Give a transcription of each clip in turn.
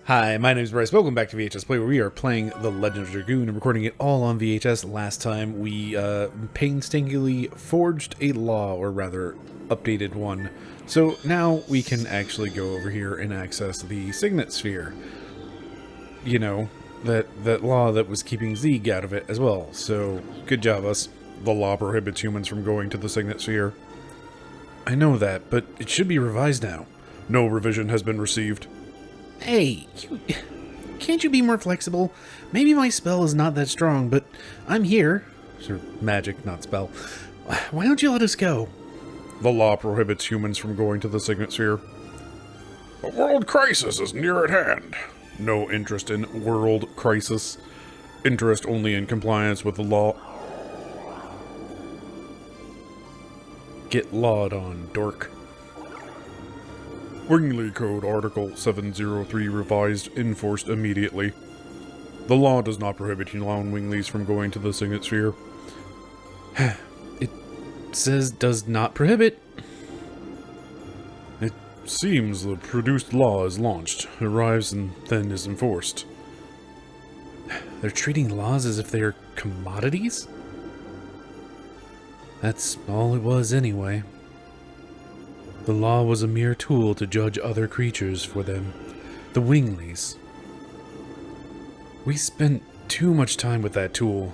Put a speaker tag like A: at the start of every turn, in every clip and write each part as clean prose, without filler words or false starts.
A: Hi, my name is Bryce. Welcome back to VHS Play, where we are playing The Legend of Dragoon and recording it all on VHS. Last time, we painstakingly forged a law, or rather, updated one. So now we can actually go over here and access the Signet Sphere. You know, that law that was keeping Zeeg out of it as well. So, good job, us. The law prohibits humans from going to the Signet Sphere. I know that, but it should be revised now. No revision has been received. Hey, can't you be more flexible? Maybe my spell is not that strong, but I'm here. Sort of magic, not spell. Why don't you let us go? The law prohibits humans from going to the Signet Sphere. A world crisis is near at hand. No interest in world crisis. Interest only in compliance with the law. Get lawed on, dork. Wingley Code Article 703 revised, enforced immediately. The law does not prohibit non-Wingleys from going to the Signet Sphere. It says does not prohibit. It seems the produced law is launched, arrives, and then is enforced. They're treating laws as if they are commodities? That's all it was anyway. The law was a mere tool to judge other creatures for them, the Wingleys. We spent too much time with that tool.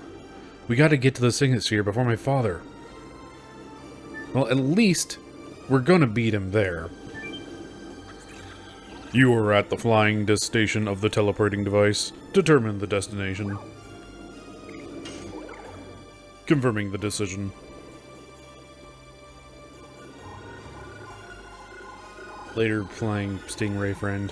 A: We gotta get to the Signet Sphere before my father. Well, at least we're gonna beat him there. You are at the flying disc station of the teleporting device. Determine the destination. Confirming the decision. Later, flying stingray friend.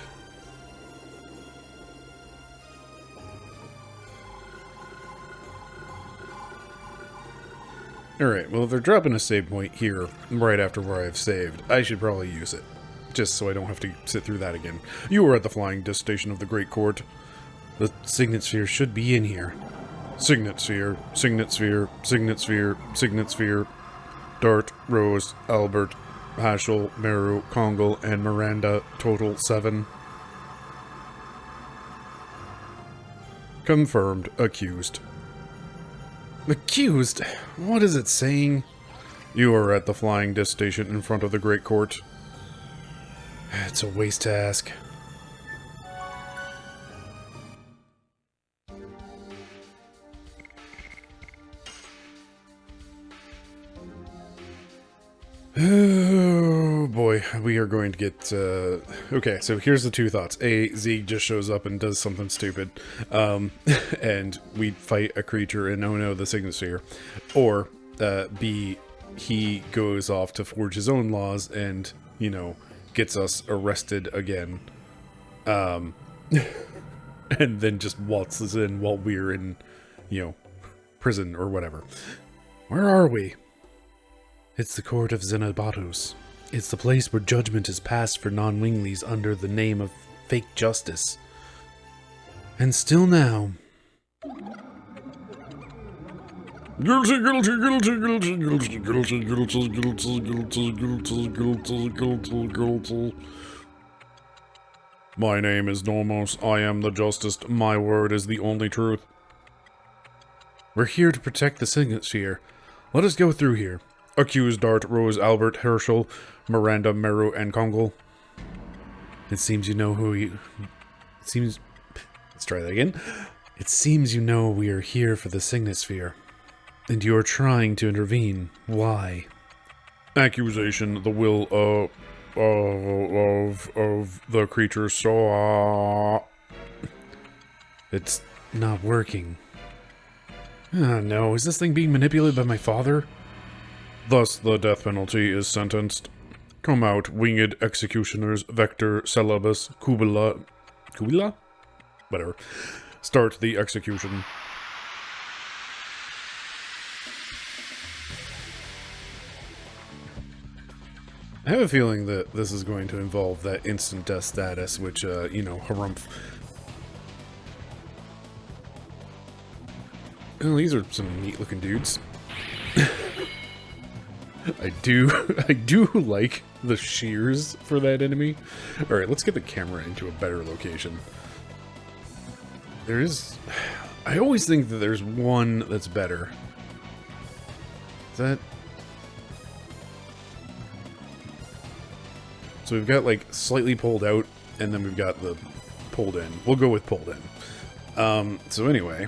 A: Alright, well if they're dropping a save point here, right after where I've saved, I should probably use it. Just so I don't have to sit through that again. You are at the flying disc station of the Great Court. The Signet Sphere should be in here. Signet Sphere, Signet Sphere, Signet Sphere, Signet Sphere. Dart, Rose, Albert, Haschel, Meru, Kongal, and Miranda, total 7. Confirmed, accused. Accused? What is it saying? You are at the flying disc station in front of the Great Court. It's a waste to ask. Oh boy, we are going to get, okay, so here's the two thoughts. A, Zeke just shows up and does something stupid, and we fight a creature and oh no, the Signet Sphere. Or, B, he goes off to forge his own laws and, you know, gets us arrested again. And then just waltzes in while we're in, you know, prison or whatever. Where are we? It's the court of Xenobatos. It's the place where judgment is passed for non-Wingleys under the name of fake justice. And still now... Guilty, guilty, guilty, guilty, guilty, guilty, guilty, guilty, guilty, guilty, guilty, guilty, guilty. My name is Normos. I am the justice. My word is the only truth. We're here to protect the Signet Sphere. Let us go through here. Accused Dart, Rose, Albert, Herschel, Miranda, Meru, and Kongal. It seems you know who you... It seems... Let's try that again. It seems you know we are here for the Signet Sphere. And you are trying to intervene. Why? Accusation, the will of the creature saw... It's not working. Oh no, is this thing being manipulated by my father? Thus, the death penalty is sentenced. Come out, winged executioners, Vector, Celebus, Kubila... Kubila? Whatever. Start the execution. I have a feeling that this is going to involve that instant death status, which, you know, harumph. Oh, these are some neat-looking dudes. I do like the shears for that enemy. Alright, let's get the camera into a better location. there is... I always think that there's one that's better. Is that... So we've got, like, slightly pulled out, and then we've got the pulled in. We'll go with pulled in. So anyway,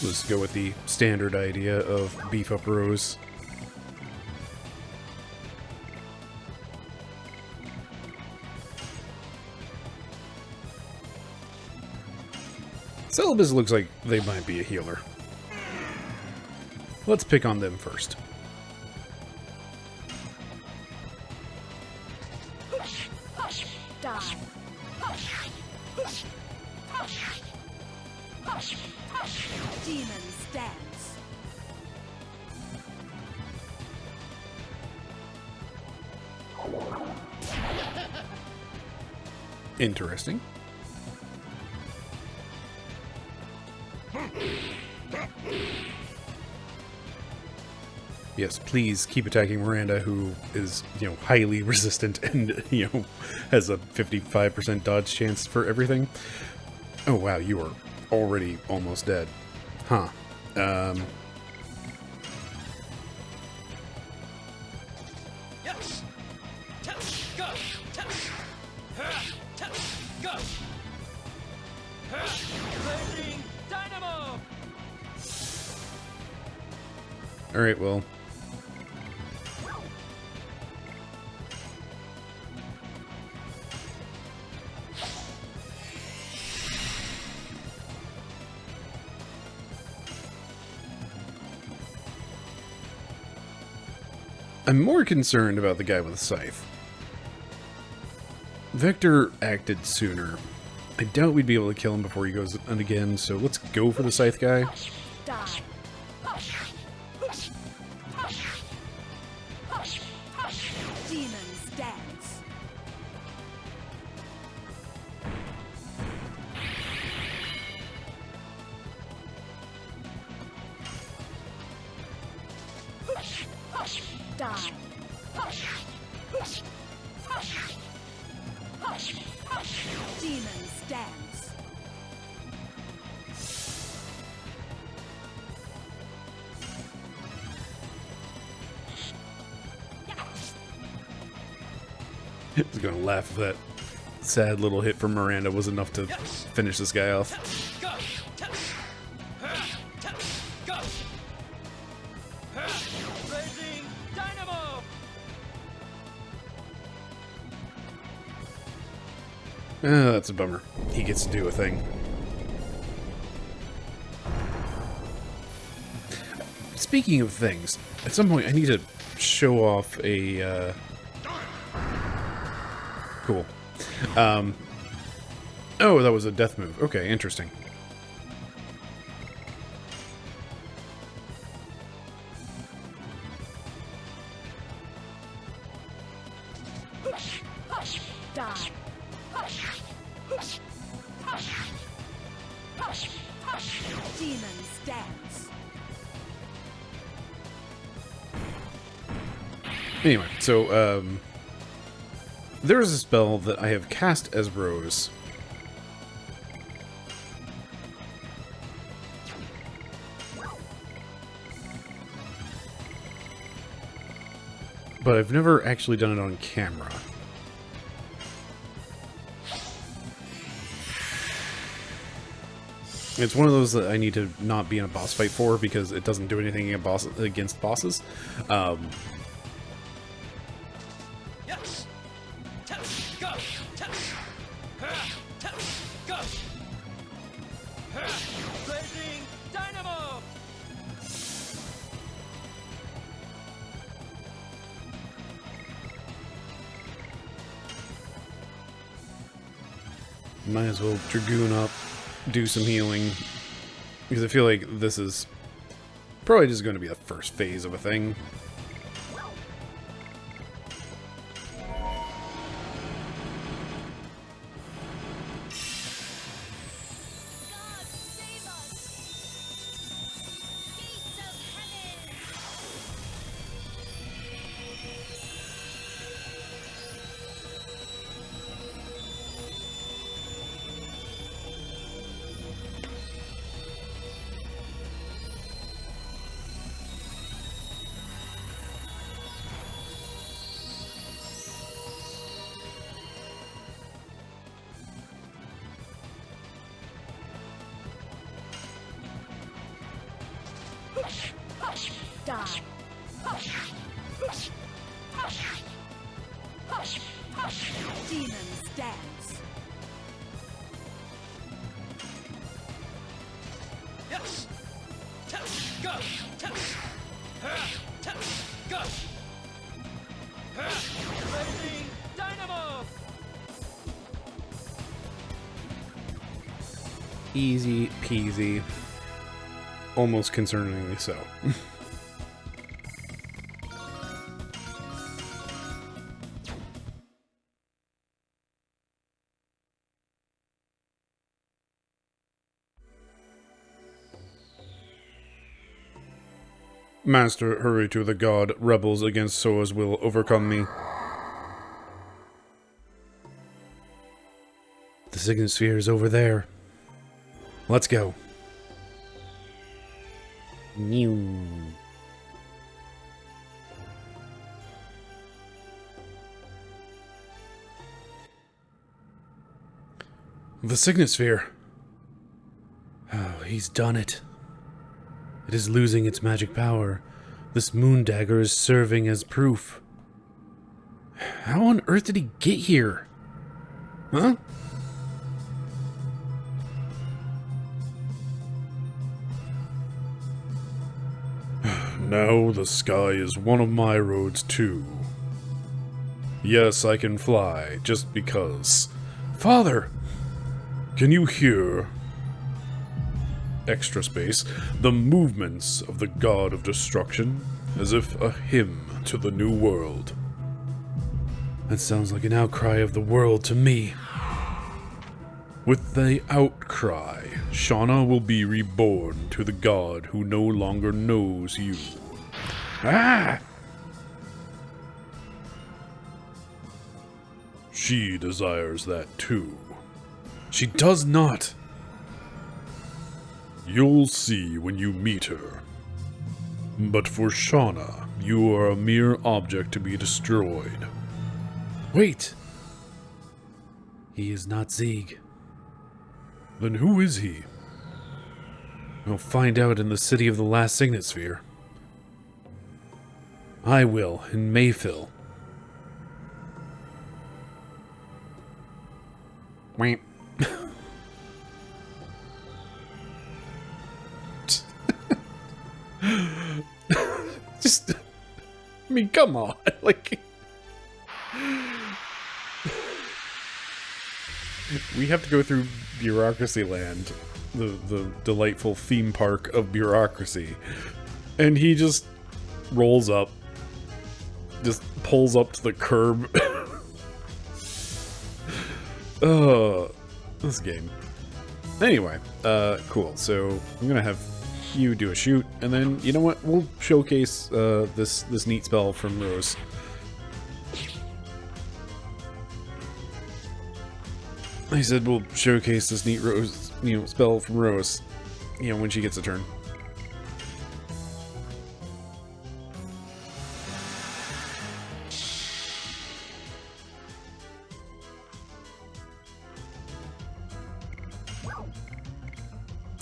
A: let's go with the standard idea of beef up Rose. Celibus looks like they might be a healer. Let's pick on them first.
B: Die. Demon stands.
A: Interesting. Yes, please keep attacking Miranda, who is, you know, highly resistant and, you know, has a 55% dodge chance for everything. Oh, wow, you are already almost dead. Huh. Alright, well... I'm more concerned about the guy with the scythe. Vector acted sooner. I doubt we'd be able to kill him before he goes on again, so let's go for the scythe guy.
B: Die. Demon stands. Die. Demon stands.
A: I was gonna laugh if that sad little hit from Miranda was enough to finish this guy off. That's a bummer. He gets to do a thing. Speaking of things, at some point I need to show off a, Cool. Oh, that was a death move. Okay, interesting.
B: Die. Demon stands.
A: Anyway, so, there is a spell that I have cast as Rose. But I've never actually done it on camera. It's one of those that I need to not be in a boss fight for because it doesn't do anything against bosses. Might as well Dragoon up, do some healing, because I feel like this is probably just going to be the first phase of a thing. Easy peasy. Almost concerningly so. Master, hurry to the god. Rebels against Soa's will overcome me. The Signet Sphere is over there. Let's go. Mew. The Signet Sphere. Oh, he's done it. It is losing its magic power. This moon dagger is serving as proof. How on earth did he get here? Huh? Now the sky is one of my roads too. Yes, I can fly, just because. Father! Can you hear? Extra space, the movements of the god of destruction, as if a hymn to the new world. That sounds like an outcry of the world to me. With the outcry, Shauna will be reborn to the god who no longer knows you. Ah! She desires that too. She does not. You'll see when you meet her. But for Shauna, you are a mere object to be destroyed. Wait! He is not Zeeg. Then who is he? We'll find out in the city of the last Signet Sphere. I will, in Mayfil. Wait. Just, I mean, come on, like, we have to go through Bureaucracy Land, the delightful theme park of bureaucracy, and he just rolls up, just pulls up to the curb. This game. Anyway, cool, so I'm gonna have you do a shoot, and then, you know what, we'll showcase this neat spell from Rose. I said we'll showcase this neat Rose, spell from Rose, when she gets a turn.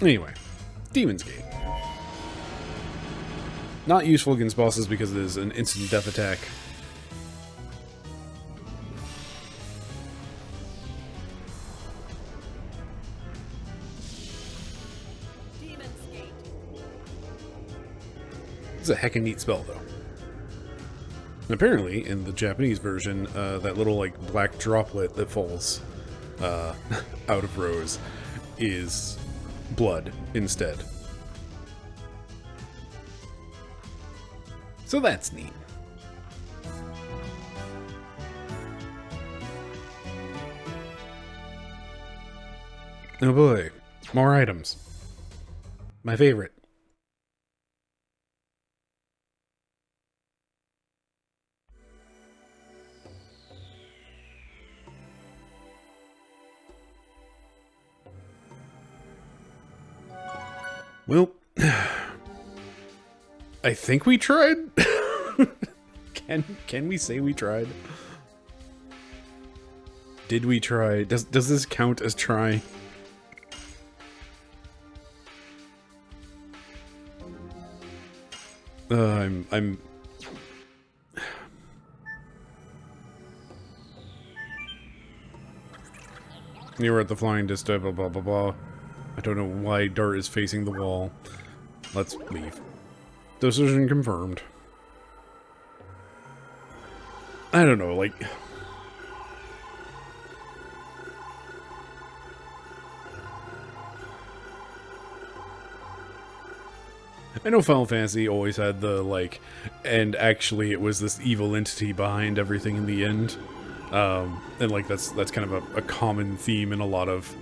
A: Anyway, Demon's Gate. Not useful against bosses because it is an instant death attack.
B: Demon's Gate.
A: It's a heckin' neat spell, though. And apparently, in the Japanese version, that little, like, black droplet that falls out of Rose is blood instead. So that's neat. Oh boy, more items. My favorite. Well, I think we tried. Can we say we tried? Did we try? Does this count as trying? I'm You were at the flying disc, blah blah blah blah. I don't know why Dart is facing the wall. Let's leave. Decision confirmed. I don't know, like... I know Final Fantasy always had the, like, and actually it was this evil entity behind everything in the end. And, like, that's kind of a common theme in a lot of,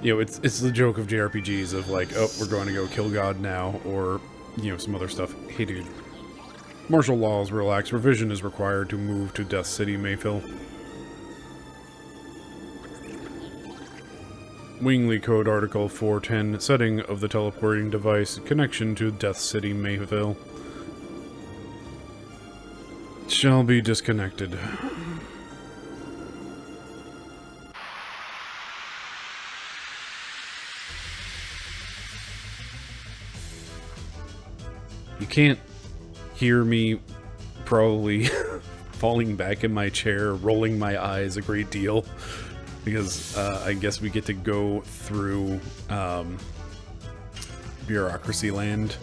A: you know, it's the joke of JRPGs of, like, oh, we're going to go kill God now, or, you know, some other stuff. Hey, dude. Martial laws relax. Revision is required to move to Death City, Mayfil. Wingley Code Article 410, setting of the teleporting device, connection to Death City, Mayfil. Shall be disconnected. You can't hear me probably falling back in my chair, rolling my eyes a great deal. Because I guess we get to go through Bureaucracy Land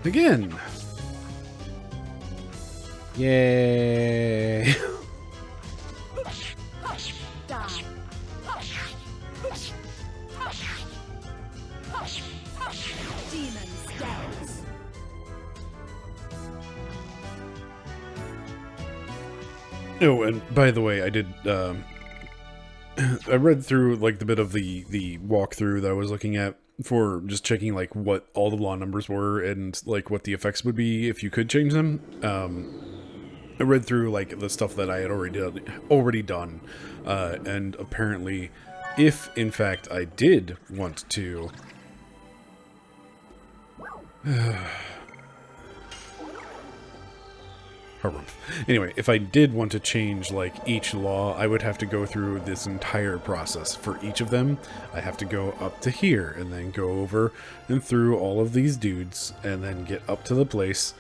A: again. Yay! Oh, and by the way, I did. I read through, like, the bit of the walkthrough that I was looking at for just checking, like, what all the law numbers were and, like, what the effects would be if you could change them. I read through, like, the stuff that I had already done, and apparently, if, in fact, I did want to... Anyway, if I did want to change, like, each law, I would have to go through this entire process. For each of them, I have to go up to here, and then go over and through all of these dudes, and then get up to the place.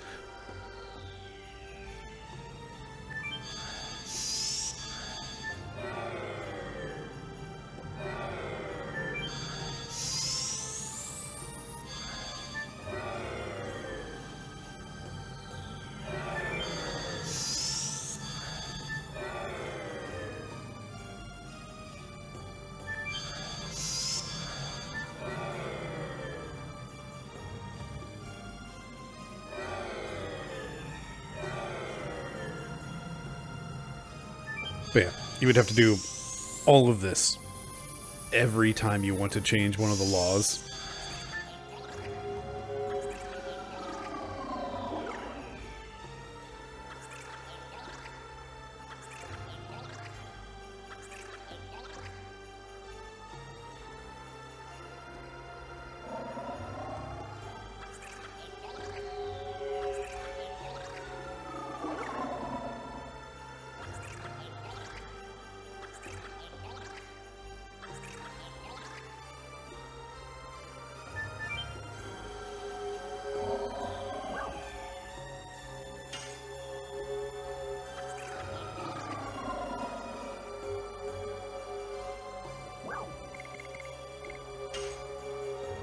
A: But yeah, you would have to do all of this every time you want to change one of the laws.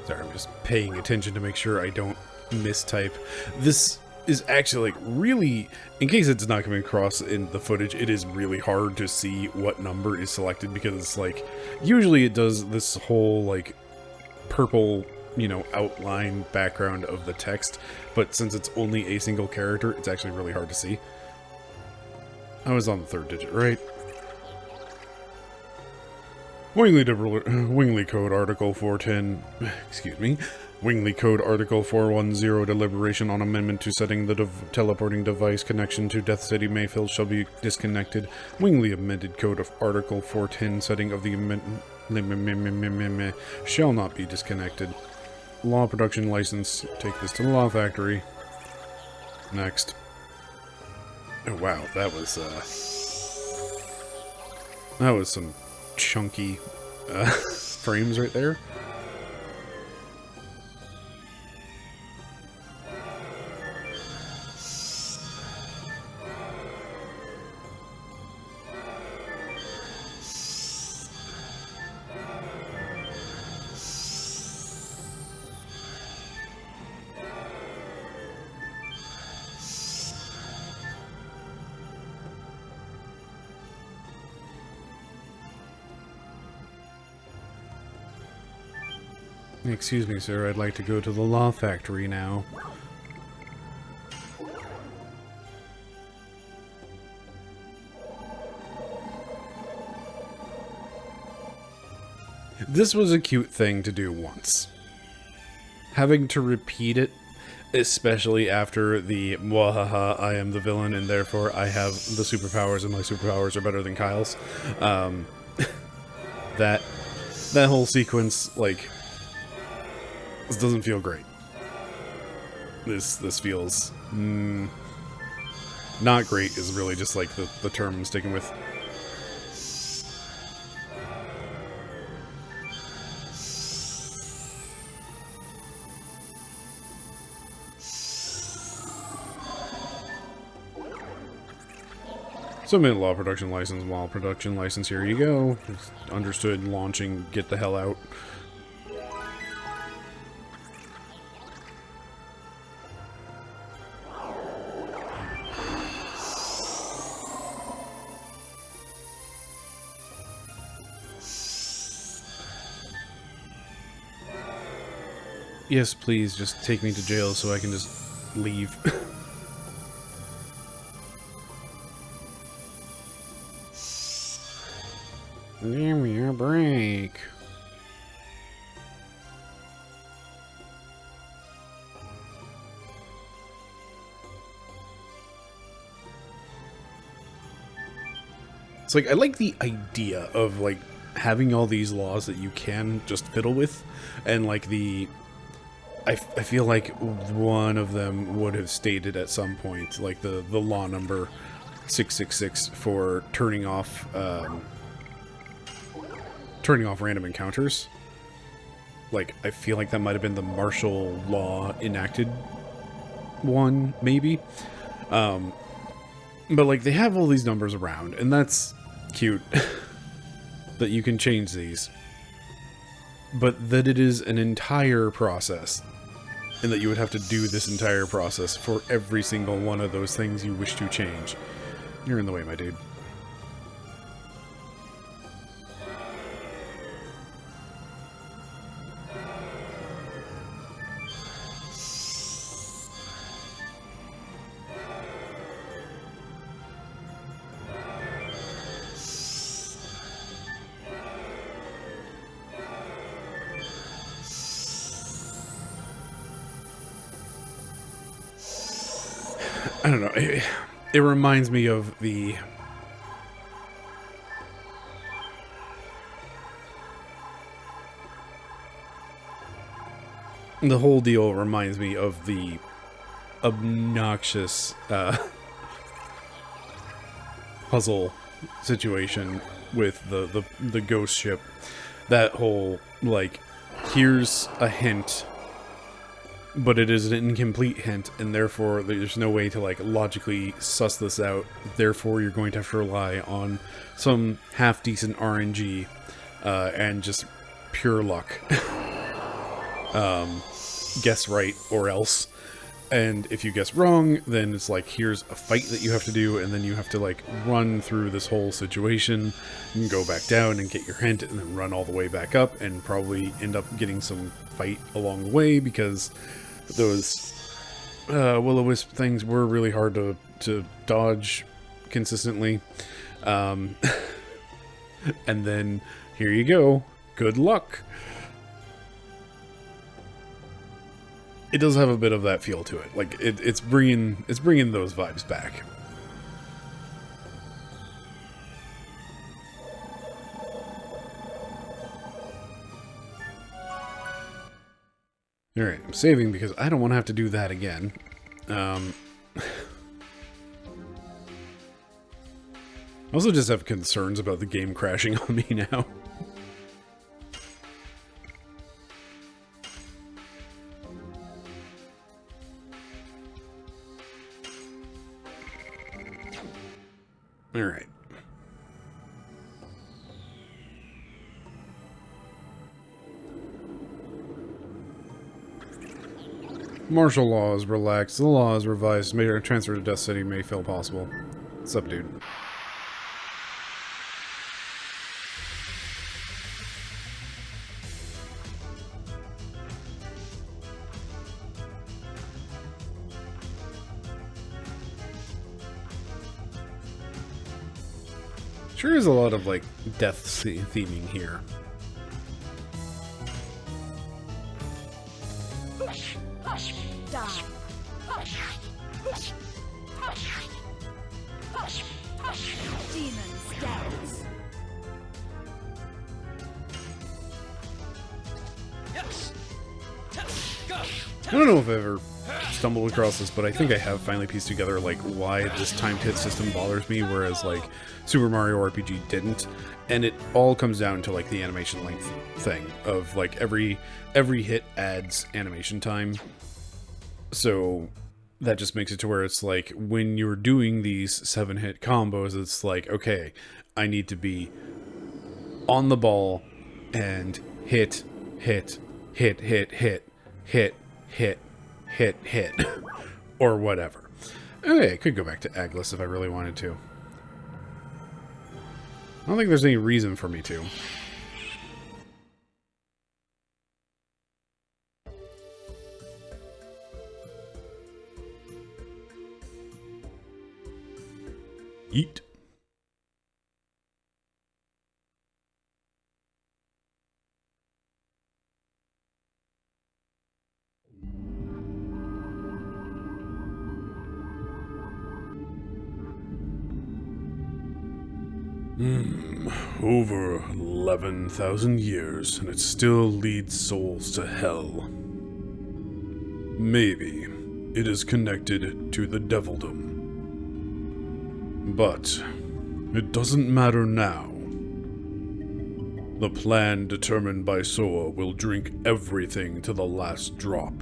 A: Sorry, I'm just paying attention to make sure I don't mistype. This is actually, like, really, in case it's not coming across in the footage, it is really hard to see what number is selected because it's, like, usually it does this whole, like, purple, you know, outline background of the text, but since it's only a single character, it's actually really hard to see. I was on the third digit, right? Wingley Code Article 410, excuse me, Wingley Code Article 410, deliberation on amendment to setting the teleporting device connection to Death City Mayfil shall be disconnected. Wingley amended Code of Article 410, setting of the amendment shall not be disconnected. Law production license, take this to the law factory. Next. Oh wow, that was some chunky frames right there. Excuse me, sir. I'd like to go to the law factory now. This was a cute thing to do once. Having to repeat it, especially after the "Wahaha, I am the villain and therefore I have the superpowers and my superpowers are better than Kyle's." That whole sequence, like, this doesn't feel great. This feels not great. Is really just like the term I'm sticking with. Submit law production license. While production license, here you go. Just understood. Launching. Get the hell out. Yes, please. Just take me to jail so I can just leave. Give me a break. It's like, I like the idea of, like, having all these laws that you can just fiddle with, and, like, I feel like one of them would have stated at some point, like, the law number 666 for turning off random encounters. Like, I feel like that might have been the martial law enacted one, maybe. But, like, they have all these numbers around, and that's cute that you can change these. But that it is an entire process, and that you would have to do this entire process for every single one of those things you wish to change. You're in the way, my dude. I don't know. It reminds me of the whole deal reminds me of the obnoxious puzzle situation with the ghost ship. That whole, like, here's a hint, but it is an incomplete hint, and therefore there's no way to, like, logically suss this out. Therefore, you're going to have to rely on some half-decent RNG and just pure luck. Guess right or else. And if you guess wrong, then it's like, here's a fight that you have to do, and then you have to, like, run through this whole situation and go back down and get your hint, and then run all the way back up, and probably end up getting some fight along the way, because those will-o-wisp things were really hard to dodge consistently. And then, here you go. Good luck. It does have a bit of that feel to it. Like, it's bringing those vibes back. Alright, I'm saving because I don't want to have to do that again. I also just have concerns about the game crashing on me now. Alright. Martial law is relaxed. The law is revised. Made a transfer to Death City may feel possible. What's up, dude? Sure is a lot of, like, death theming here.
B: Die. Demon scouts.
A: I don't know if I've ever stumbled across this, but I think I have finally pieced together, like, why this timed hit system bothers me, whereas, like, Super Mario RPG didn't. And it all comes down to, like, the animation length thing of, like, every hit adds animation time. So that just makes it to where it's like, when you're doing these 7-hit combos, it's like, okay, I need to be on the ball and hit, hit, hit, hit, hit, hit, hit, hit, hit, or whatever. Okay, I could go back to Aglis if I really wanted to. I don't think there's any reason for me to. Yeet. Over 11,000 years, and it still leads souls to hell. Maybe it is connected to the devildom. But it doesn't matter now. The plan determined by Soa will drink everything to the last drop.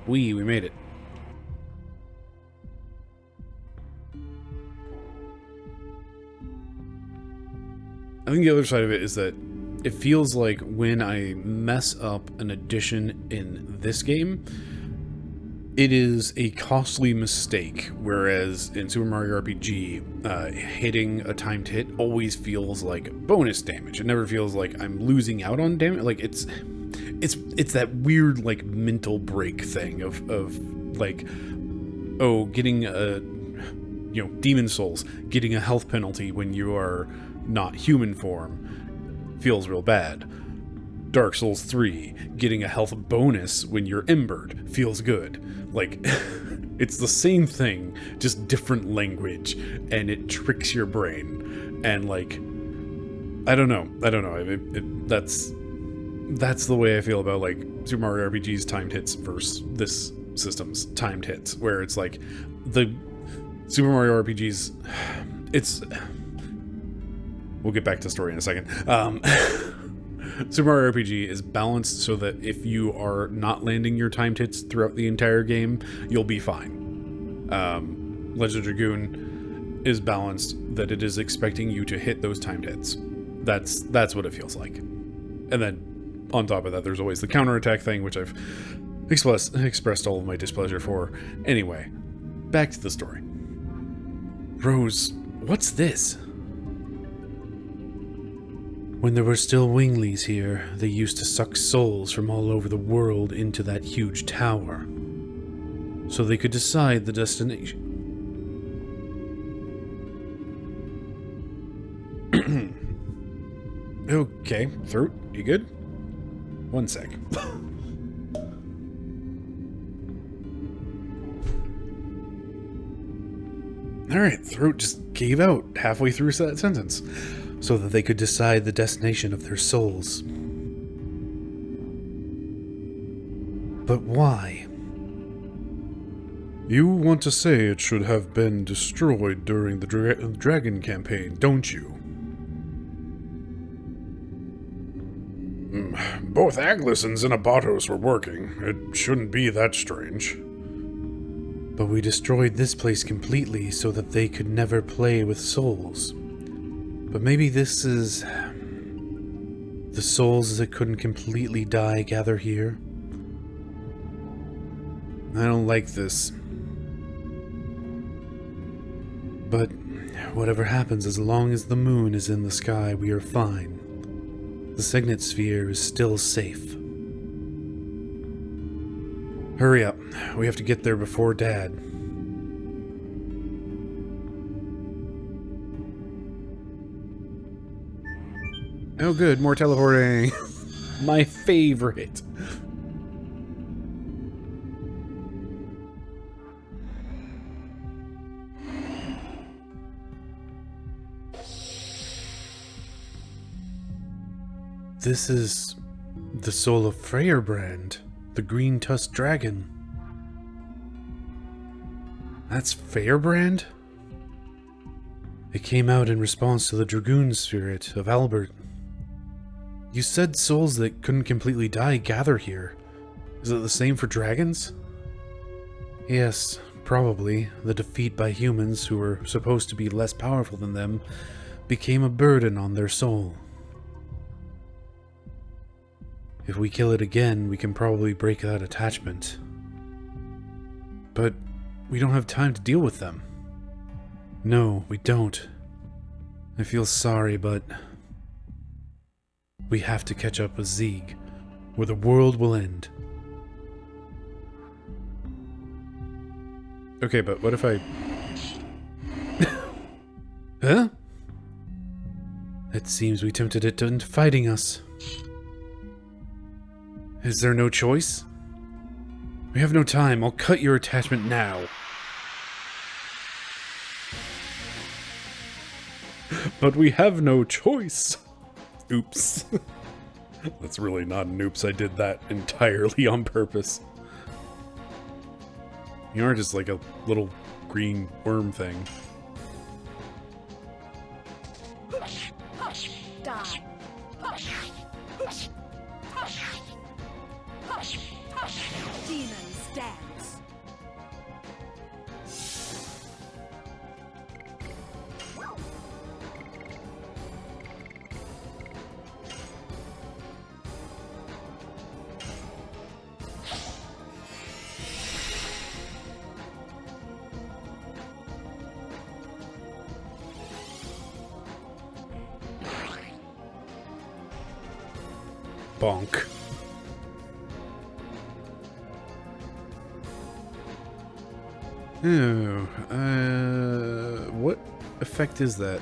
A: We made it. I think the other side of it is that it feels like when I mess up an addition in this game, it is a costly mistake, whereas in Super Mario RPG, hitting a timed hit always feels like bonus damage. It never feels like I'm losing out on damage. Like, it's that weird, like, mental break thing of like, oh, getting a, you know, Demon Souls, getting a health penalty when you are not human form feels real bad. Dark Souls 3, getting a health bonus when you're embered feels good. Like, it's the same thing, just different language, and it tricks your brain. And, like, I don't know. That's the way I feel about, like, Super Mario RPG's timed hits versus this system's timed hits, where it's like, the Super Mario RPG's, it's, we'll get back to story in a second. Super Mario RPG is balanced so that if you are not landing your timed hits throughout the entire game, you'll be fine. Legend of Dragoon is balanced that it is expecting you to hit those timed hits. That's what it feels like. And then on top of that, there's always the counterattack thing, which I've expressed all of my displeasure for. Anyway, back to the story. Rose, what's this? When there were still Winglies here, they used to suck souls from all over the world into that huge tower, so they could decide the destination. Okay, Throat, you good? One sec. Alright, Throat just gave out halfway through that sentence. So that they could decide the destination of their souls. But why? You want to say it should have been destroyed during the Dragon campaign, don't you? Both Aglis and Xenobatos were working. It shouldn't be that strange. But we destroyed this place completely so that they could never play with souls. But maybe this is... the souls that couldn't completely die gather here? I don't like this. But whatever happens, as long as the moon is in the sky, we are fine. The signet sphere is still safe. Hurry up. We have to get there before Dad. Oh good, more teleporting. My favorite. This is the soul of Firebrand, the green-tusked dragon. That's Firebrand? It came out in response to the Dragoon spirit of Albert. You said souls that couldn't completely die gather here. Is it the same for dragons? Yes, probably. The defeat by humans, who were supposed to be less powerful than them, became a burden on their soul. If we kill it again, we can probably break that attachment. But we don't have time to deal with them. No, we don't. I feel sorry, but we have to catch up with Zeeg, or the world will end. Okay, but what if I... Huh? It seems we tempted it into fighting us. Is there no choice? We have no time. I'll cut your attachment now. But we have no choice. Oops. That's really not an oops. I did that entirely on purpose. You are just like a little green worm thing.
B: Die. Demons dance.
A: Bonk. Oh, what effect is that?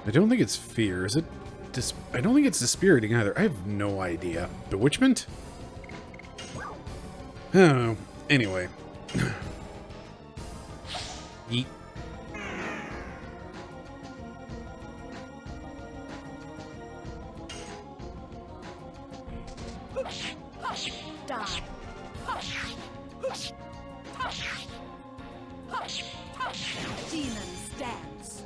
A: I don't think it's fear, is it? I don't think it's dispiriting either. I have no idea. Bewitchment? Oh, anyway. Yeet.
B: Die. Demons dance.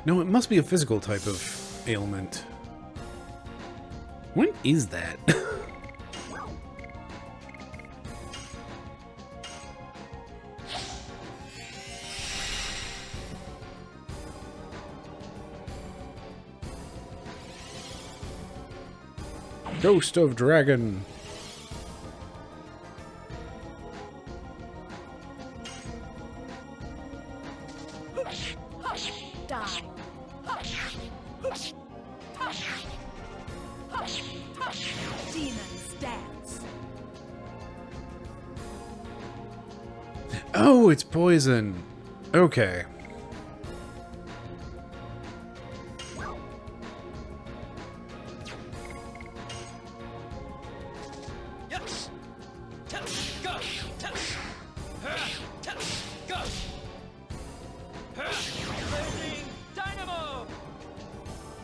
A: No, it must be a physical type of ailment. What is that? Ghost of Dragon.
B: Die. Demons dance.
A: Oh, it's poison. Okay.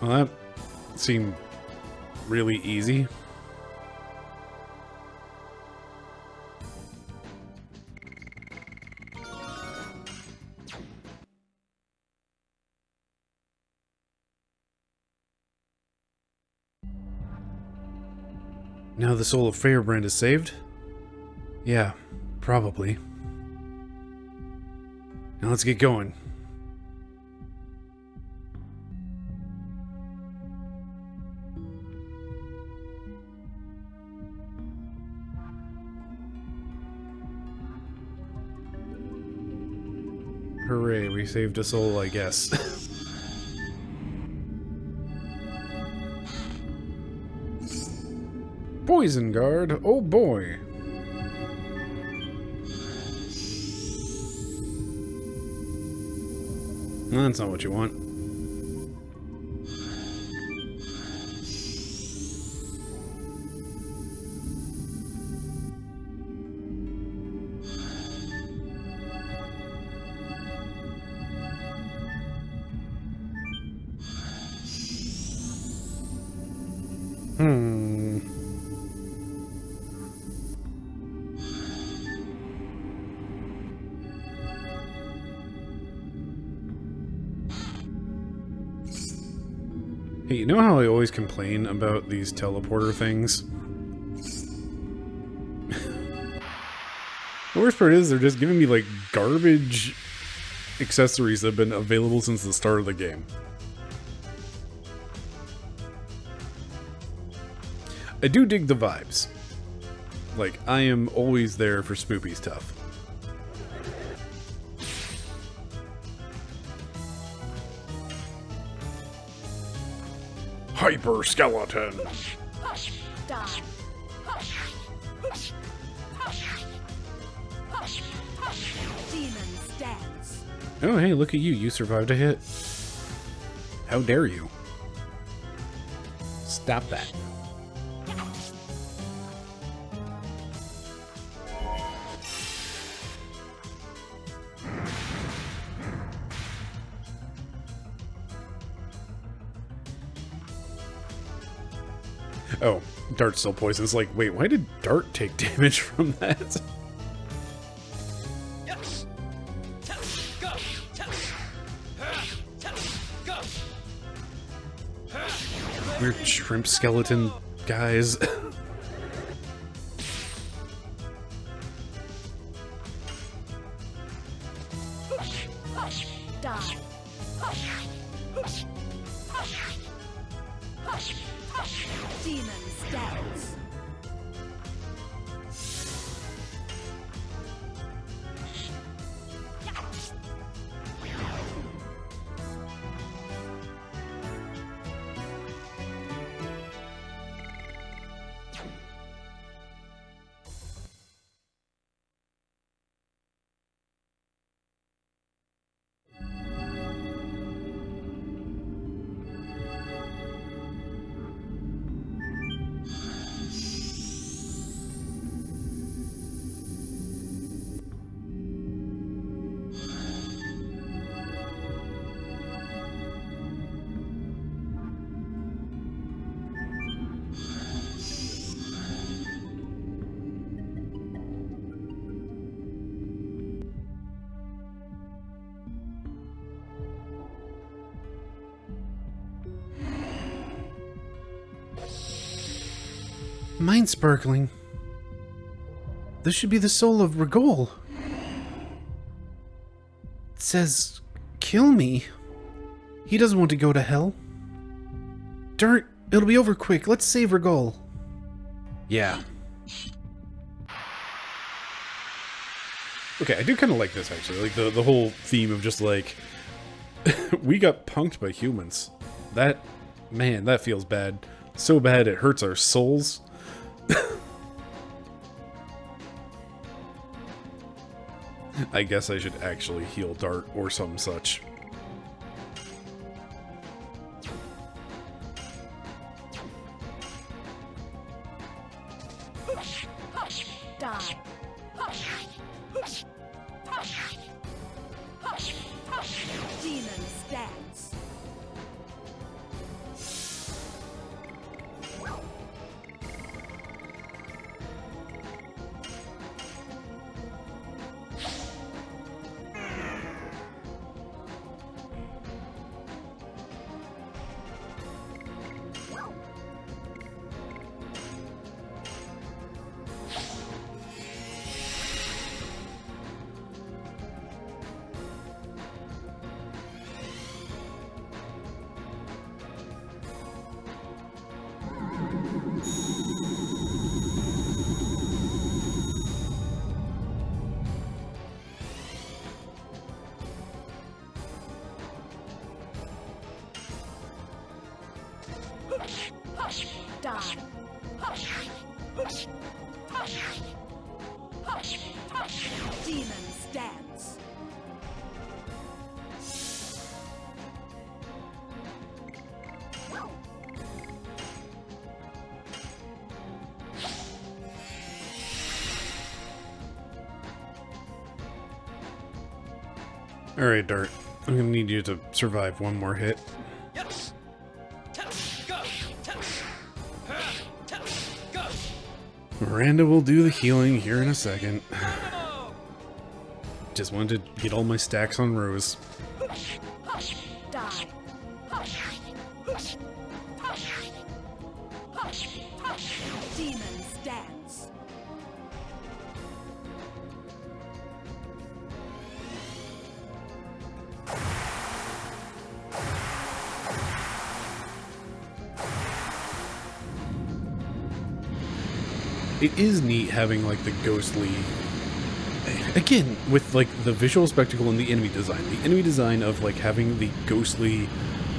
A: Well, that seemed really easy. Now the soul of Firebrand is saved? Yeah, probably. Now let's get going. Hooray, we saved a soul, I guess. Poison guard, oh boy. That's not what you want. Hey, you know how I always complain about these teleporter things? The worst part is they're just giving me, like, garbage accessories that have been available since the start of the game. I do dig the vibes. Like, I am always there for Spoopy stuff. Hyper skeleton.
B: Die. Demon stands.
A: Oh, hey, look at you. You survived a hit. How dare you? Stop that. Oh, Dart's still poisoned. It's like, wait, why did Dart take damage from that? Weird shrimp skeleton guys.
B: Die. Demon stands.
A: Mind sparkling. This should be the soul of Regol. It says, kill me. He doesn't want to go to hell. Dart, it'll be over quick. Let's save Regol. Yeah. Okay, I do kind of like this, actually. Like, the whole theme of just, like, we got punked by humans. That, man, that feels bad. So bad it hurts our souls. I guess I should actually heal Dart or some such.
B: Die. Demon stands. Die. Demon stance.
A: Alright, Dart. I'm gonna need you to survive one more hit. Miranda will do the healing here in a second. Just wanted to get all my stacks on Rose.
B: Die. Demon stance.
A: It is neat having like the ghostly, again, with like the visual spectacle and the enemy design. The enemy design of like having the ghostly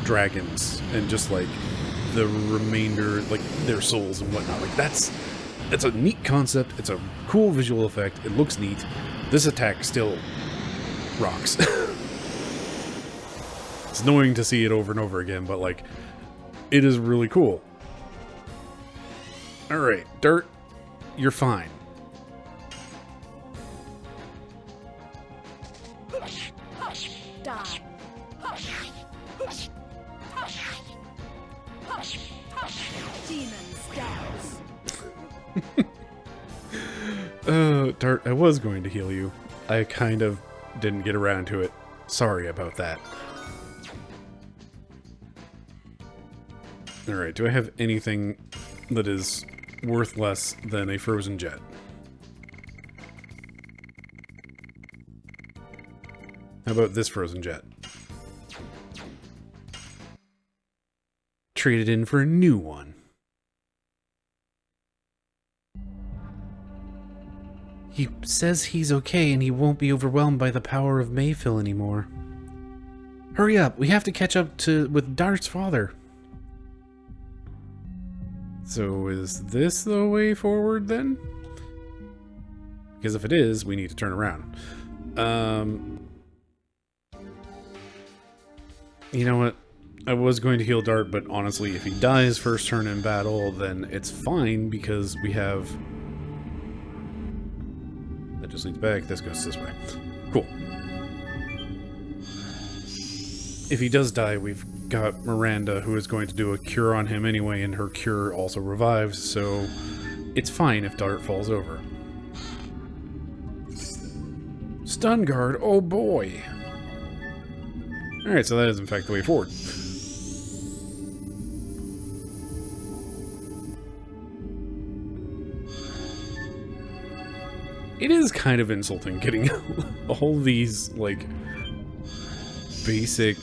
A: dragons and just like the remainder, like their souls and whatnot. Like that's a neat concept. It's a cool visual effect. It looks neat. This attack still rocks. It's annoying to see it over and over again, but like it is really cool. All right, Dirt. You're fine.
B: Die. Demon stance.
A: Dart, I was going to heal you. I kind of didn't get around to it. Sorry about that. Alright, do I have anything that is worth less than a frozen jet? How about this frozen jet? Traded in for a new one. He says he's okay and he won't be overwhelmed by the power of Mayfil anymore. Hurry up, we have to catch up with Dart's father. So is this the way forward then? Because if it is, we need to turn around. You know what? I was going to heal Dart, but honestly, if he dies first turn in battle, then it's fine because we have... That just leads back. This goes this way. Cool. If he does die, we've got Miranda, who is going to do a cure on him anyway, and her cure also revives, so it's fine if Dart falls over. Stun guard, oh boy! Alright, so that is in fact the way forward. It is kind of insulting getting all these, like, basic...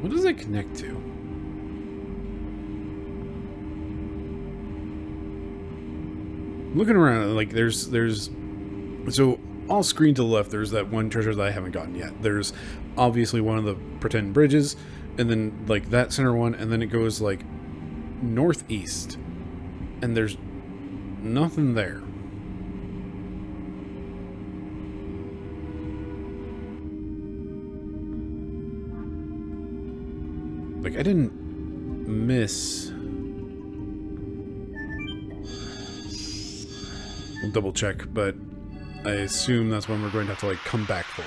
A: What does it connect to? Looking around, like, there's... So, all screen to the left, there's that one treasure that I haven't gotten yet. There's obviously one of the pretend bridges, and then, like, that center one, and then it goes, like, northeast. And there's nothing there. Like, I didn't miss... We'll double check, but I assume that's when we're going to have to, like, come back for.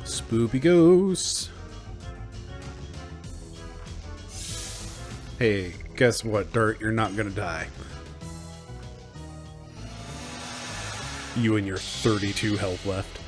A: Spoopy ghosts. Hey, guess what, Dart? You're not gonna die. You and your 32 health left.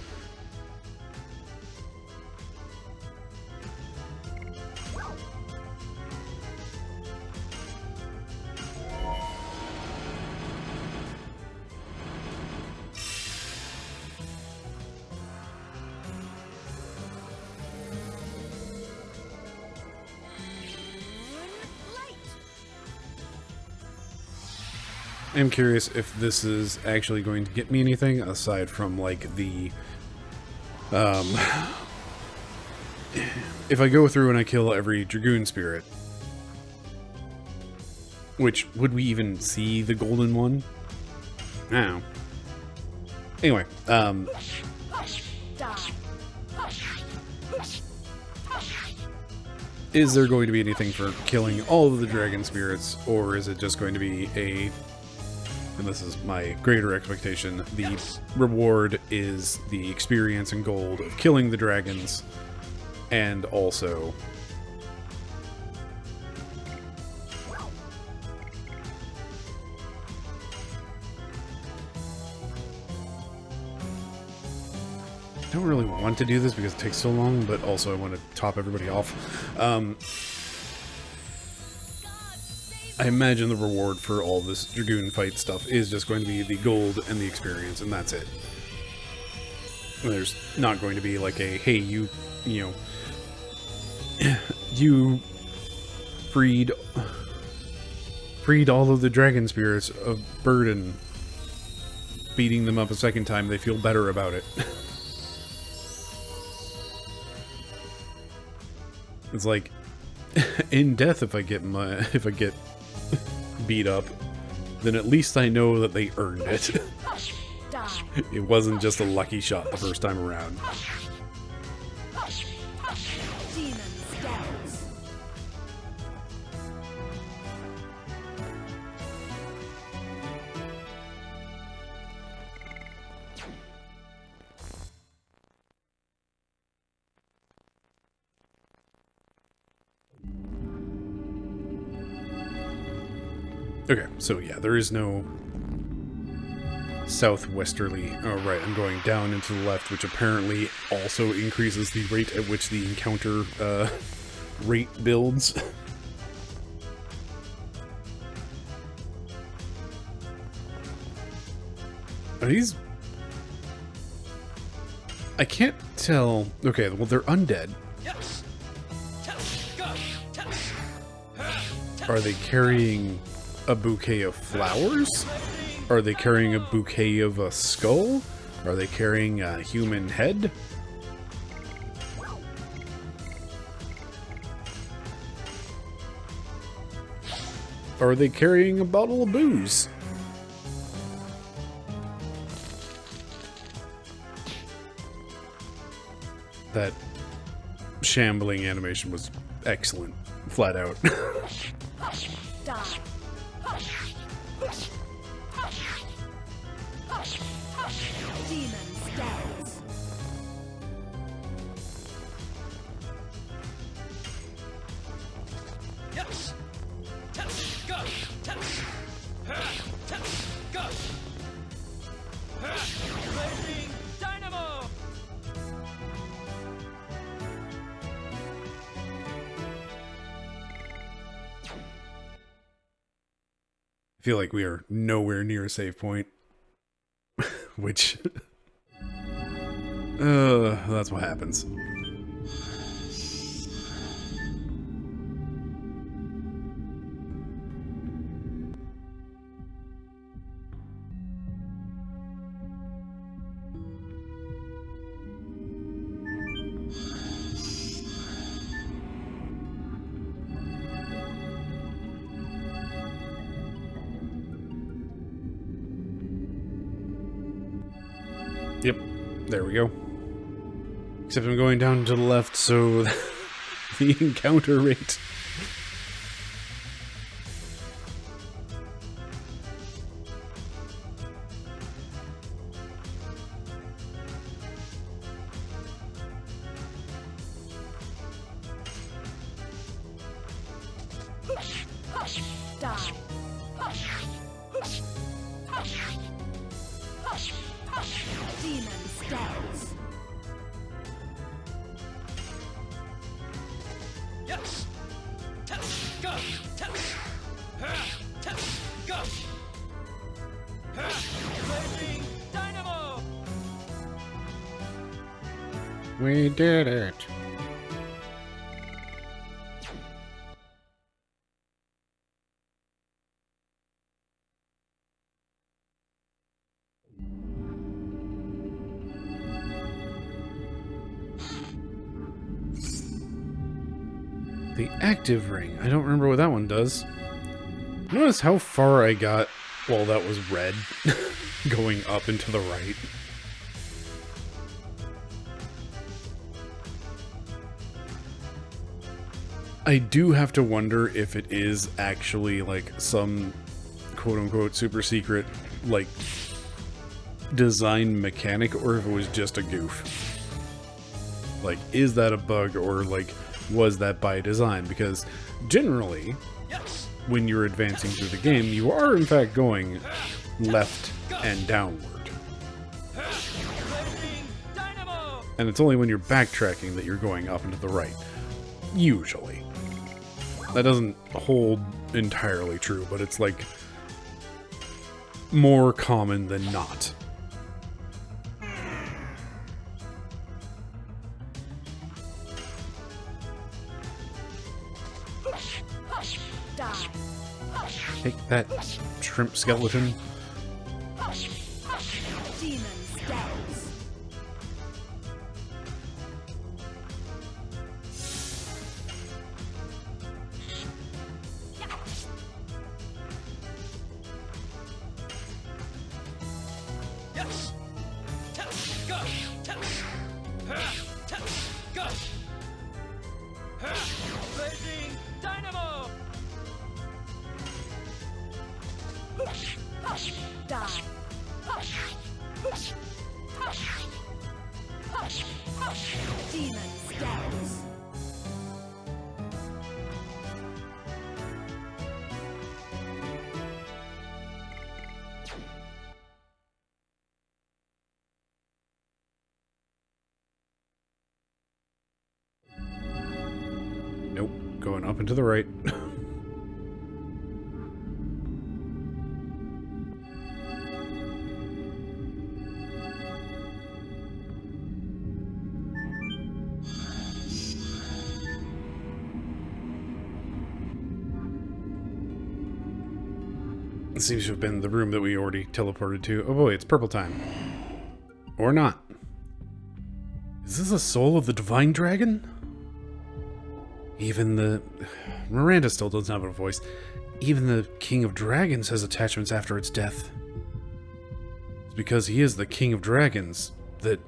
A: am curious if this is actually going to get me anything aside from like the if I go through and I kill every Dragoon spirit, which would we even see the golden one? No. Anyway,
B: Die.
A: is there going to be anything for killing all of the dragon spirits, or is it just going to be a, and this is my greater expectation, the reward is the experience and gold of killing the dragons, and also I don't really want to do this because it takes so long, but also I want to top everybody off. I imagine the reward for all this Dragoon fight stuff is just going to be the gold and the experience, and that's it. There's not going to be like a, hey, you know, you freed all of the dragon spirits of burden. Beating them up a second time, they feel better about it. It's like, in death, if I get beat up, then at least I know that they earned it. It wasn't just a lucky shot the first time around.
B: Demon stance.
A: Okay, so yeah, there is no southwesterly. Oh, right, I'm going down and to the left, which apparently also increases the rate at which the encounter rate builds. Are these... I can't tell... Okay, well, they're undead. Are they carrying a bouquet of flowers? Are they carrying a bouquet of a skull? Are they carrying a human head? Are they carrying a bottle of booze? That shambling animation was excellent, flat out.
B: Die. Demon stance.
C: Dynamo!
A: I feel like we are nowhere near a save point. Which... that's what happens. Yep, there we go. Except I'm going down to the left, so the encounter rate.
B: Die. Demon stance.
C: Yes! Go! Go! Blazing Dynamo!
A: We did it. The active ring. I don't remember what that one does. Notice how far I got while that was red, going up and to the right. I do have to wonder if it is actually like some quote-unquote super secret like design mechanic, or if it was just a goof. Like, is that a bug, or like was that by design? Because generally,
C: Yes.
A: when you're advancing through the game, you are in fact going left and downward.
C: Blazing dynamo.
A: And it's only when you're backtracking that you're going up and to the right. Usually. That doesn't hold entirely true, but it's like more common than not.
B: Die.
A: Take that, shrimp skeleton.
B: Demon scouts.
C: Yes. Go. Go. Blazing dynamo.
B: Die. Demon scouts.
A: Nope, going up and to the right. It seems to have been the room that we already teleported to. Oh boy, it's purple time. Or not. Is this the soul of the divine dragon? Even the... Miranda still doesn't have a voice. Even the King of Dragons has attachments after its death. It's because he is the King of Dragons that...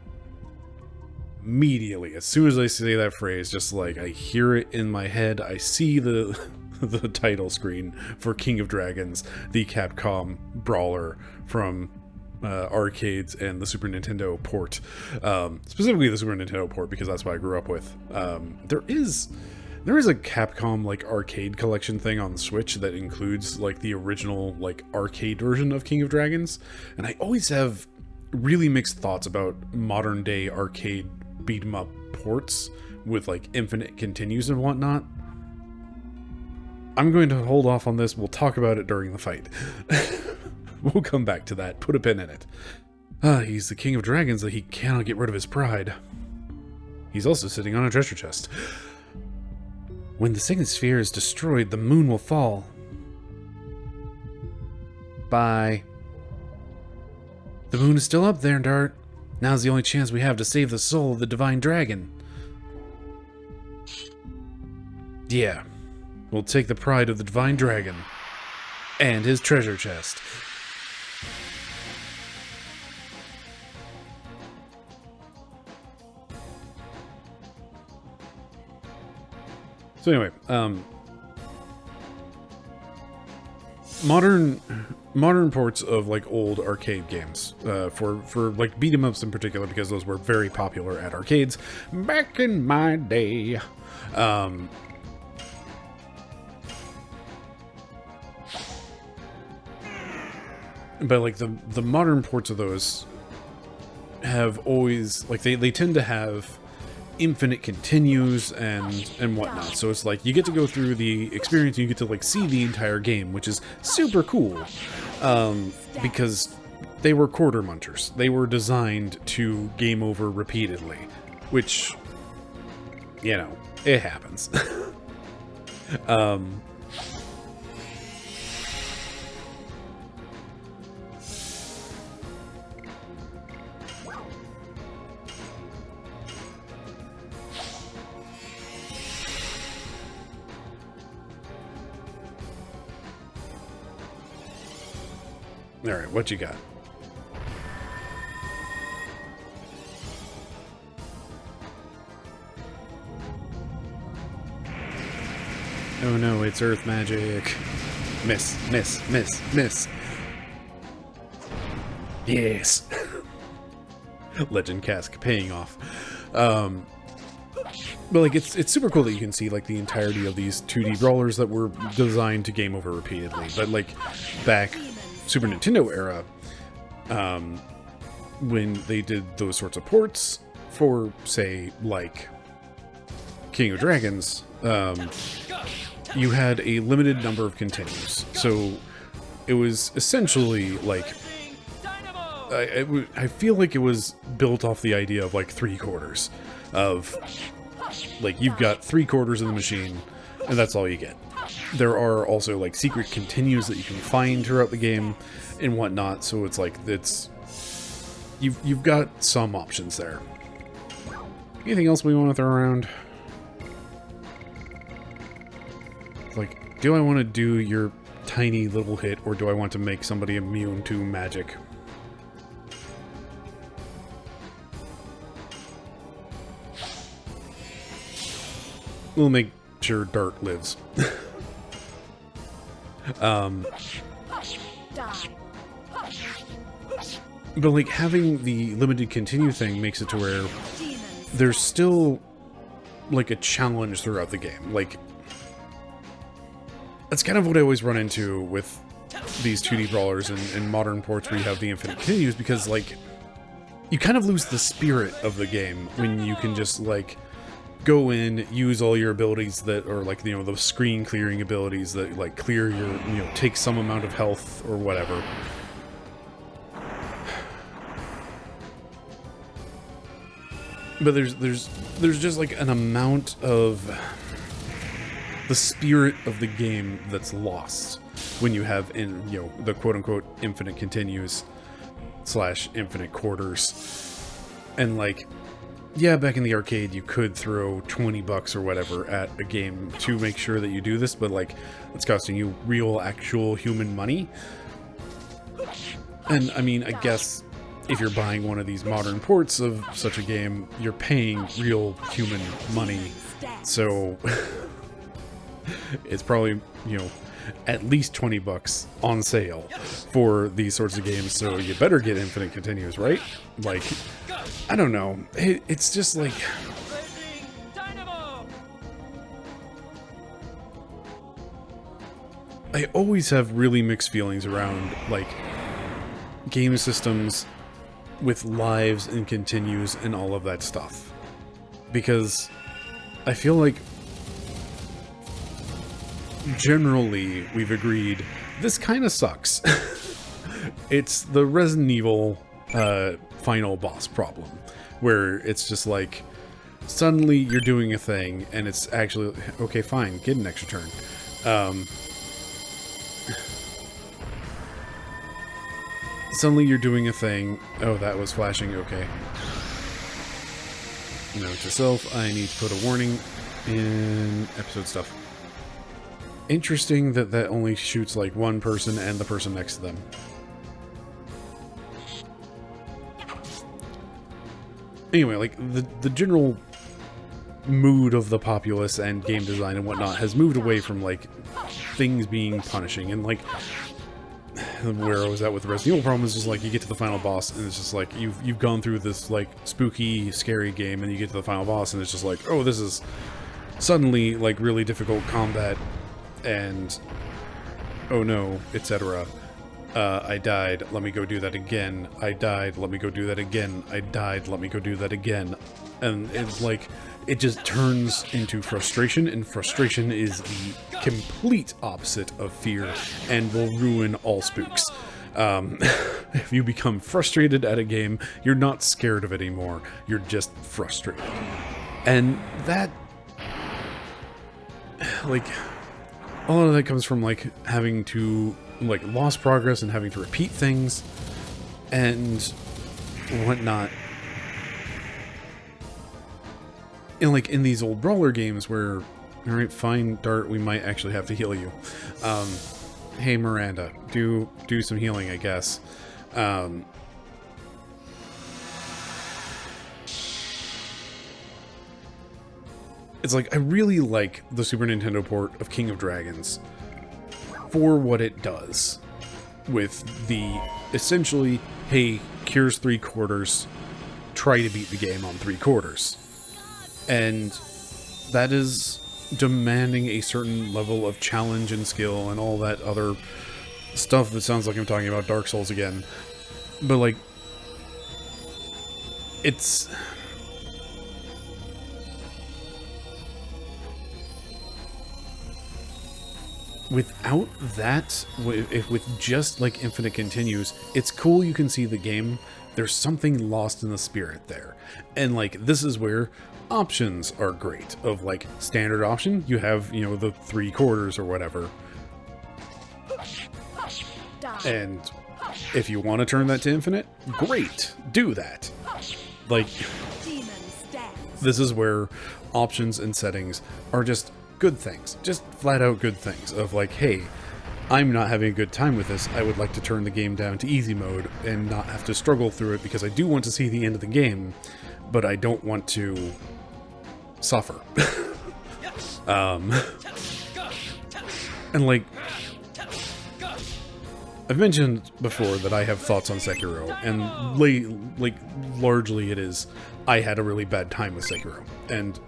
A: Immediately, as soon as I say that phrase, just like, I hear it in my head, I see the... the title screen for King of Dragons, the Capcom brawler from arcades and the Super Nintendo port. Specifically the Super Nintendo port, because that's what I grew up with. There is a Capcom like arcade collection thing on the Switch that includes like the original like arcade version of King of Dragons, and I always have really mixed thoughts about modern day arcade beat 'em up ports with like infinite continues and whatnot. I'm going to hold off on this. We'll talk about it during the fight. We'll come back to that. Put a pin in it. He's the King of Dragons, that he cannot get rid of his pride. He's also sitting on a treasure chest. When the second sphere is destroyed, the moon will fall. Bye. The moon is still up there, Dart. Now's the only chance we have to save the soul of the divine dragon. Yeah. We'll take the pride of the divine dragon and his treasure chest. So anyway, modern ports of like old arcade games, for like beat 'em ups in particular, because those were very popular at arcades back in my day. But like the modern ports of those have always like they tend to have infinite continues and whatnot. So it's like you get to go through the experience and you get to like see the entire game, which is super cool. Because they were quarter munchers. They were designed to game over repeatedly, which, you know, it happens. Alright, what you got? Oh no, it's earth magic. Miss, miss, miss, miss. Yes. Legend cask paying off. But like it's super cool that you can see like the entirety of these 2D brawlers that were designed to game over repeatedly. But like back Super Nintendo era, when they did those sorts of ports for, say, like King of Dragons, you had a limited number of continues. So it was essentially like, I feel like it was built off the idea of like 3/4 of like you've got 3/4 of the machine and that's all you get. There are also like secret continues that you can find throughout the game and whatnot, so it's like you've got some options there. Anything else we want to throw around? Like, do I want to do your tiny little hit, or do I want to make somebody immune to magic? We'll make sure Dart lives. But like having the limited continue thing makes it to where there's still like a challenge throughout the game. Like that's kind of what I always run into with these 2D brawlers and modern ports where you have the infinite continues, because like you kind of lose the spirit of the game when you can just like go in, use all your abilities that are like, you know, the screen clearing abilities that like clear your, you know, take some amount of health or whatever. But there's just like an amount of the spirit of the game that's lost when you have in, you know, the quote unquote infinite continues / infinite quarters. And like, yeah, back in the arcade, you could throw $20 or whatever at a game to make sure that you do this, but like, it's costing you real, actual human money. And I mean, I guess if you're buying one of these modern ports of such a game, you're paying real human money. So it's probably, you know, at least $20 on sale for these sorts of games. So you better get infinite continues, right? Like, I don't know. It's just like, I always have really mixed feelings around like game systems with lives and continues and all of that stuff, because I feel like generally we've agreed this kind of sucks. It's the Resident Evil final boss problem, where it's just like suddenly you're doing a thing and it's actually okay, fine, get an extra turn. Suddenly you're doing a thing. Oh, that was flashing. Okay. Note to self, I need to put a warning in episode stuff. Interesting that that only shoots like one person and the person next to them. Anyway, like the general mood of the populace and game design and whatnot has moved away from like things being punishing, and like where I was at with the Resident Evil problem is just like you get to the final boss and it's just like you've gone through this like spooky, scary game, and you get to the final boss and it's just like, oh, this is suddenly like really difficult combat, and oh no, etc. I died, let me go do that again. I died, let me go do that again. I died, let me go do that again. And it's like, it just turns into frustration, and frustration is the complete opposite of fear and will ruin all spooks. If you become frustrated at a game, you're not scared of it anymore. You're just frustrated. And that, like, a lot of that comes from like having to like lost progress and having to repeat things and whatnot. And like in these old brawler games where, all right, fine, Dart, we might actually have to heal you. hey Miranda, do some healing, I guess. It's like, I really like the Super Nintendo port of King of Dragons for what it does with the, essentially, hey, here's 3/4, try to beat the game on 3/4. And that is demanding a certain level of challenge and skill and all that other stuff that sounds like I'm talking about Dark Souls again. But, like, it's... without that, with just, like, Infinite Continues, it's cool you can see the game. There's something lost in the spirit there. And, like, this is where options are great. Of, like, standard option, you have, you know, the 3/4 or whatever. And if you want to turn that to infinite, great, do that. Like, this is where options and settings are just good things, just flat out good things of like, hey, I'm not having a good time with this, I would like to turn the game down to easy mode and not have to struggle through it because I do want to see the end of the game, but I don't want to suffer. And like, I've mentioned before that I have thoughts on Sekiro, and like largely it is I had a really bad time with Sekiro, and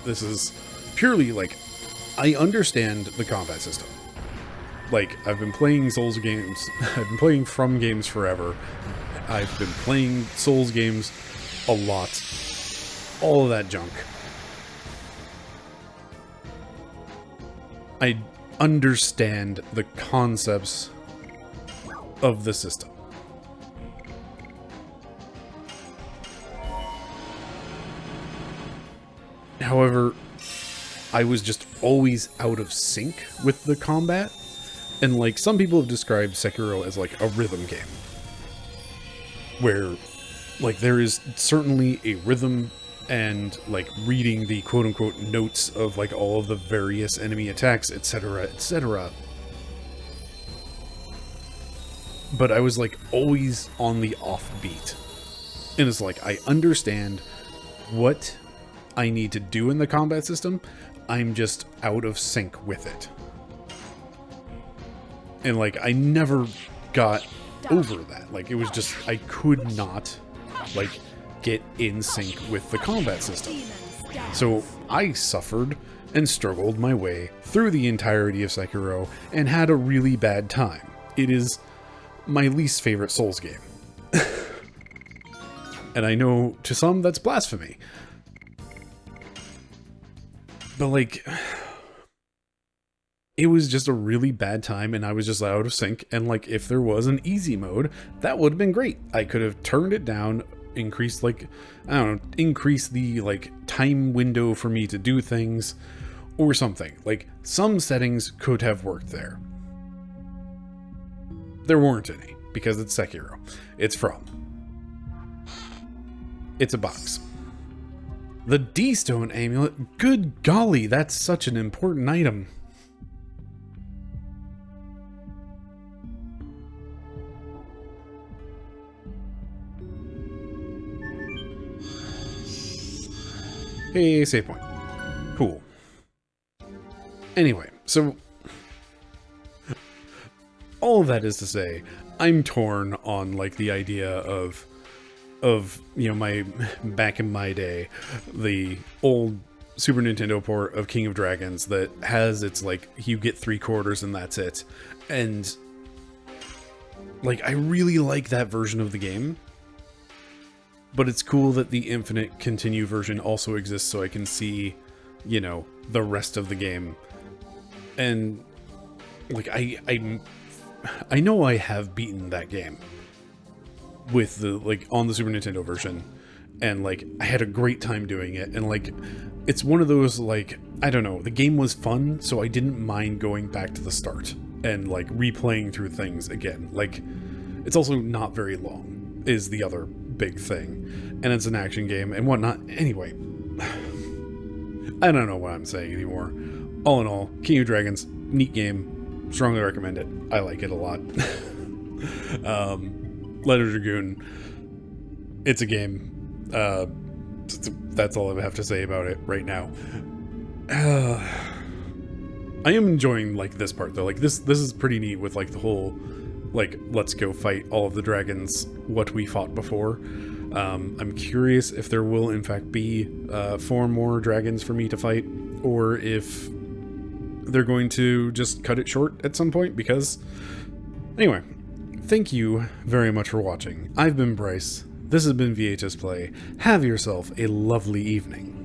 A: this is purely like, I understand the combat system. Like, I've been playing Souls games, I've been playing From games forever, I've been playing Souls games a lot, all of that junk. I understand the concepts of the system. However, I was just always out of sync with the combat, and like, some people have described Sekiro as like a rhythm game, where like there is certainly a rhythm and like reading the quote-unquote notes of like all of the various enemy attacks, etc., etc. But I was like always on the offbeat, and it's like, I understand what I need to do in the combat system, I'm just out of sync with it. And like, I never got over that. Like, it was just, I could not like get in sync with the combat system. So I suffered and struggled my way through the entirety of Sekiro and had a really bad time. It is my least favorite Souls game. And I know to some that's blasphemy. But like, it was just a really bad time and I was just out of sync, and like, if there was an easy mode, that would have been great. I could have turned it down, increased like, I don't know, increase the like time window for me to do things or something. Like, some settings could have worked there. There weren't any, because it's Sekiro. It's From. It's a box. The D-Stone Amulet, good golly, that's such an important item. Hey, save point. Cool. Anyway, so all of that is to say, I'm torn on like the idea of you know, my back in my day, the old Super Nintendo port of King of Dragons that has its like, you get 3/4 and that's it. And like, I really like that version of the game. But it's cool that the Infinite Continue version also exists so I can see, you know, the rest of the game. And like, I know I have beaten that game with the, like, on the Super Nintendo version, and like, I had a great time doing it, and like, it's one of those, like, I don't know, the game was fun, so I didn't mind going back to the start and like replaying through things again. Like, it's also not very long is the other big thing, and it's an action game and whatnot. Anyway, I don't know what I'm saying anymore. All in all, King of Dragons, neat game, strongly recommend it. I like it a lot. Legend of Dragoon, it's a game. That's all I have to say about it right now. I am enjoying, like, this part, though. Like, this is pretty neat with, like, the whole, like, let's go fight all of the dragons, what we fought before. I'm curious if there will, in fact, be 4 more dragons for me to fight, or if they're going to just cut it short at some point, because... Anyway, thank you very much for watching. I've been Bryce. This has been VHS Play. Have yourself a lovely evening.